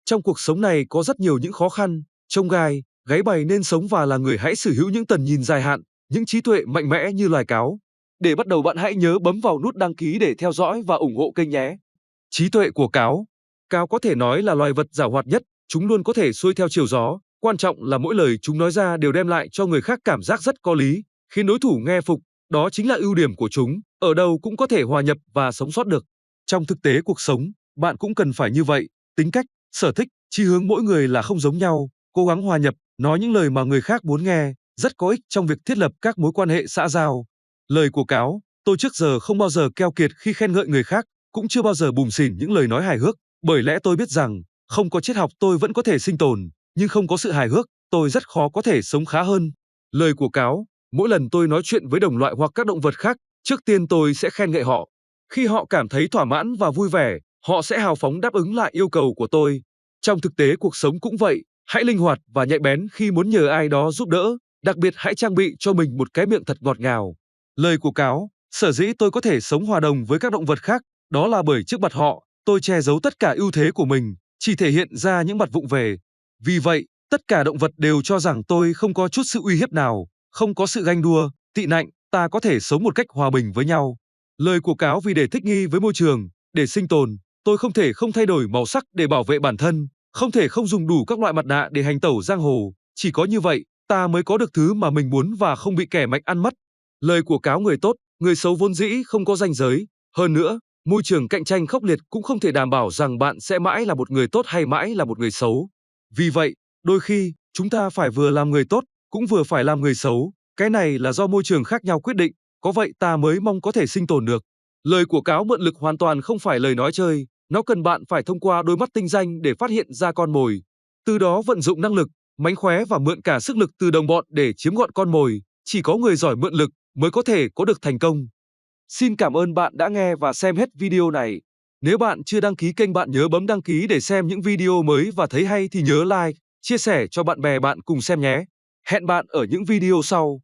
Trong cuộc sống này có rất nhiều những khó khăn, chông gai, gáy bày nên sống và là người hãy sở hữu những tầm nhìn dài hạn, những trí tuệ mạnh mẽ như loài cáo. Để bắt đầu bạn hãy nhớ bấm vào nút đăng ký để theo dõi và ủng hộ kênh nhé. Trí tuệ của cáo. Cáo có thể nói là loài vật giàu hoạt nhất, chúng luôn có thể xuôi theo chiều gió, quan trọng là mỗi lời chúng nói ra đều đem lại cho người khác cảm giác rất có lý, khiến đối thủ nghe phục, đó chính là ưu điểm của chúng, ở đâu cũng có thể hòa nhập và sống sót được. Trong thực tế cuộc sống, bạn cũng cần phải như vậy, tính cách, sở thích, chí hướng mỗi người là không giống nhau, cố gắng hòa nhập, nói những lời mà người khác muốn nghe, rất có ích trong việc thiết lập các mối quan hệ xã giao. Lời của cáo, tôi trước giờ không bao giờ keo kiệt khi khen ngợi người khác, cũng chưa bao giờ bủm xỉn những lời nói hài hước, bởi lẽ tôi biết rằng, không có triết học tôi vẫn có thể sinh tồn, nhưng không có sự hài hước, tôi rất khó có thể sống khá hơn. Lời của cáo, mỗi lần tôi nói chuyện với đồng loại hoặc các động vật khác, trước tiên tôi sẽ khen ngợi họ. Khi họ cảm thấy thỏa mãn và vui vẻ, họ sẽ hào phóng đáp ứng lại yêu cầu của tôi. Trong thực tế cuộc sống cũng vậy, hãy linh hoạt và nhạy bén khi muốn nhờ ai đó giúp đỡ, đặc biệt hãy trang bị cho mình một cái miệng thật ngọt ngào. Lời của cáo, sở dĩ tôi có thể sống hòa đồng với các động vật khác, đó là bởi trước mặt họ, tôi che giấu tất cả ưu thế của mình, chỉ thể hiện ra những mặt vụng về. Vì vậy, tất cả động vật đều cho rằng tôi không có chút sự uy hiếp nào, không có sự ganh đua, tị nạnh, ta có thể sống một cách hòa bình với nhau. Lời của cáo vì để thích nghi với môi trường, để sinh tồn, tôi không thể không thay đổi màu sắc để bảo vệ bản thân, không thể không dùng đủ các loại mặt nạ để hành tẩu giang hồ, chỉ có như vậy, ta mới có được thứ mà mình muốn và không bị kẻ mạnh ăn mất. Lời của cáo người tốt, người xấu vốn dĩ không có ranh giới, hơn nữa, môi trường cạnh tranh khốc liệt cũng không thể đảm bảo rằng bạn sẽ mãi là một người tốt hay mãi là một người xấu. Vì vậy, đôi khi, chúng ta phải vừa làm người tốt, cũng vừa phải làm người xấu, cái này là do môi trường khác nhau quyết định, có vậy ta mới mong có thể sinh tồn được. Lời của cáo mượn lực hoàn toàn không phải lời nói chơi, nó cần bạn phải thông qua đôi mắt tinh danh để phát hiện ra con mồi. Từ đó vận dụng năng lực, mánh khóe và mượn cả sức lực từ đồng bọn để chiếm gọn con mồi, chỉ có người giỏi mượn lực mới có thể có được thành công. Xin cảm ơn bạn đã nghe và xem hết video này. Nếu bạn chưa đăng ký kênh bạn nhớ bấm đăng ký để xem những video mới và thấy hay thì nhớ like, chia sẻ cho bạn bè bạn cùng xem nhé. Hẹn bạn ở những video sau.